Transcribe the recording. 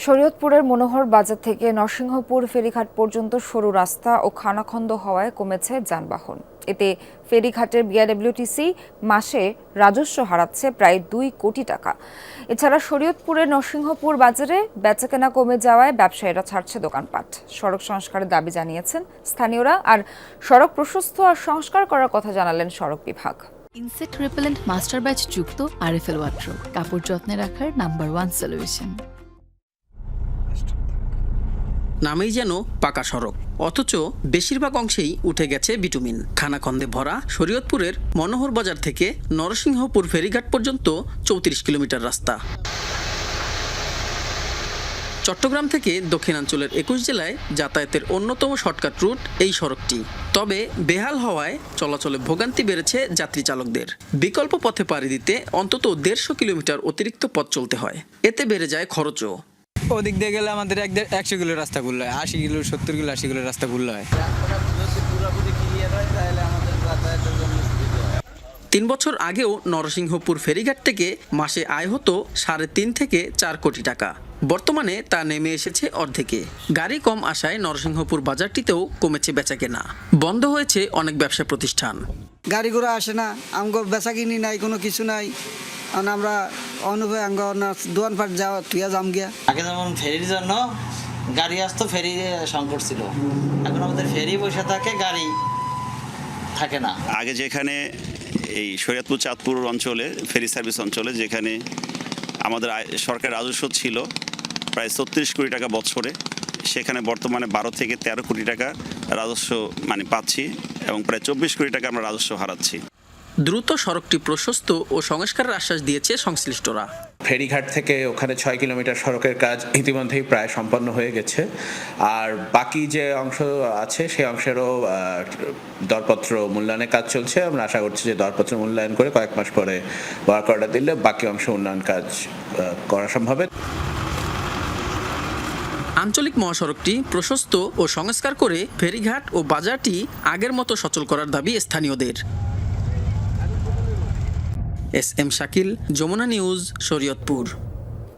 শরীয়তপুরের মনোহর বাজার থেকে নরসিংহপুর ফেরিঘাট পর্যন্ত সরু রাস্তা ও খানাখন্দ হওয়ায় কমেছে যানবাহন। এতে ফেরিঘাটের বিআরডব্লিউটিসি মাসে রাজস্ব হারাচ্ছে প্রায় 2 কোটি টাকা। এছাড়া শরীয়তপুরের নরসিংহপুর বাজারে বেচাকেনা কমে যাওয়ায় ব্যবসায়ীরা ছাড়ছে দোকানপাট। সড়ক সংস্কারের দাবি জানিয়েছেন স্থানীয়রা, আর সড়ক প্রশস্ত আর সংস্কার করার কথা জানালেন সড়ক বিভাগ। ইনসেক্ট রিপেলেন্ট মাস্টার ব্যাচ যুক্ত আরএফএল ওয়াট্রো কাপড় যত্নে রাখার নাম্বার 1 সলিউশন। নামেই যেন পাকা সড়ক, অথচ বেশিরভাগ অংশেই উঠে গেছে বিটুমিন। খানাখন্দে ভরা শরীয়তপুরের মনোহর বাজার থেকে নরসিংহপুর ফেরিঘাট পর্যন্ত 34 কিলোমিটার রাস্তা। চট্টগ্রাম থেকে দক্ষিণাঞ্চলের 21 জেলায় যাতায়াতের অন্যতম শর্টকাট রুট এই সড়কটি। তবে বেহাল হওয়ায় চলাচলে ভোগান্তি বেড়েছে যাত্রী চালকদের। বিকল্প পথে পাড়ি দিতে অন্তত 150 কিলোমিটার অতিরিক্ত পথ চলতে হয়। এতে বেড়ে যায় খরচও। ওদিক দিয়ে গেলে আমাদের 100 কিলো রাস্তা ঘুরলে হয়, 80 কিলো 70 কিলো 80 কিলো রাস্তা ঘুরলে হয়। 3 বছর আগেও নরসিংহপুর ফেরিঘাট থেকে মাসে আয় হতো 3.5 থেকে 4 কোটি টাকা। বর্তমানে তা নেমে এসেছে অর্ধেকে। গাড়ি কম আসায় নরসিংহপুর বাজারটিতেও কমেছে বেচাকেনা। বন্ধ হয়েছে অনেক ব্যবসা প্রতিষ্ঠান। গাড়ি ঘোড়া আসে না, আমগো বেচা কিনি নাই, কোনো কিছু নাই। আমরা অনুভব দোকানপাট যাওয়া তুইয়া যাম গিয়া। আগে যেমন ফেরির জন্য গাড়ি আসতো, ফেরি সংকট ছিল। এখন আমাদের ফেরি বসে থাকে, গাড়ি থাকে না। আগে যেখানে এই শরীয়তপুর চাঁদপুর অঞ্চলে ফেরি সার্ভিস অঞ্চলে যেখানে আমাদের সরকার রাজস্ব ছিল প্রায় 36 কোটি টাকা বছরে, সেখানে বর্তমানে 12 থেকে 13 কোটি টাকা রাজস্ব পাচ্ছি এবং প্রায় 24 কোটি টাকা আমরা রাজস্ব হারাচ্ছি। দ্রুত সড়কটি প্রশস্ত ও সংস্কারের আশ্বাস দিয়েছে সংশ্লিষ্টরা। ফেরিঘাট থেকে ওখানে 6 কিলোমিটার সড়কের কাজ ইতিমধ্যেই প্রায় সম্পন্ন হয়ে গেছে, আর বাকি যে অংশ আছে সেই অংশেরও দরপত্র মূল্যায়নের কাজ চলছে। আমরা আশা করছি যে দরপত্র মূল্যায়ন করে কয়েক মাস পরে ওয়ার্ক অর্ডার দিলে বাকি অংশ উন্নয়ন কাজ করা সম্ভব। আঞ্চলিক মহাসড়কটি প্রশস্ত ও সংস্কার করে ফেরিঘাট ও বাজারটি আগের মতো সচল করার দাবি স্থানীয়দের। S M Shakil, Jamuna news, Shariatpur.